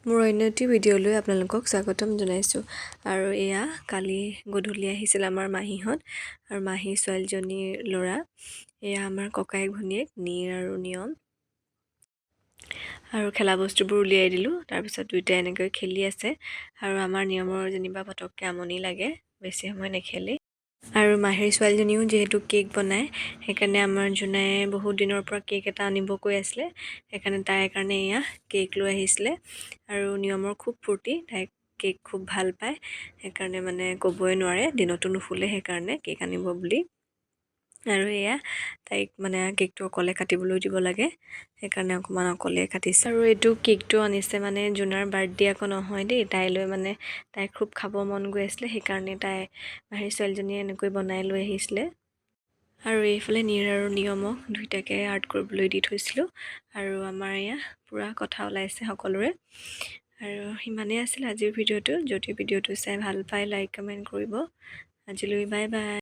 মোৰ অন্য এটি ভিডিঅ'লৈ আপোনালোকক স্বাগতম জনাইছোঁ। আৰু এয়া কালি গধূলি আহিছিল আমাৰ মাহীহঁত আৰু মাহী ছোৱালীজনীৰ ল'ৰা। এয়া আমাৰ ককায়েক ভনীয়েক নীৰ আৰু নিয়ম। আৰু খেলা বস্তুবোৰ উলিয়াই দিলোঁ। তাৰপিছত দুইটাই এনেকৈ খেলি আছে আৰু আমাৰ নিয়মৰ যেনিবা পটককৈ আমনি লাগে, বেছি সময় নেখেলি। আৰু মাহীৰ ছোৱালীজনীও যিহেতু কেক বনায়, সেইকাৰণে আমাৰ জোনাই বহুত দিনৰ পৰা কেক এটা আনিব কৈ আছিলে। সেইকাৰণে তাইৰ কাৰণে এয়া কেক লৈ আহিছিলে। আৰু নিয়মৰ খুব ফূৰ্তি, তাই কেক খুব ভাল পায়। সেইকাৰণে মানে ক'বই নোৱাৰে, দিনতো নুশুলে সেইকাৰণে কেক আনিব বুলি। আৰু এয়া তাইক মানে কেকটো অকলে কাটিবলৈ দিব লাগে, সেইকাৰণে অকণমান অকলে কাটিছে। আৰু এইটো কেকটো আনিছে মানে জোনাৰ বাৰ্থডে আকৌ নহয় দেই, তাইলৈ মানে তাই খুব খাব মন গৈ আছিলে, সেইকাৰণে তাই মাহীৰ ছোৱালীজনীয়ে এনেকৈ বনাই লৈ আহিছিলে। আৰু এইফালে নীৰ আৰু নিয়মক দুইটাকে আৰ্ট কৰিবলৈ দি থৈছিলোঁ। আৰু আমাৰ এয়া পূৰা কথা ওলাইছে সকলোৰে। আৰু সিমানেই আছিল আজিৰ ভিডিঅ'টো। যদি ভিডিঅ'টো চাই ভাল পায় লাইক কমেণ্ট কৰিব। আজিলৈ বাই বাই।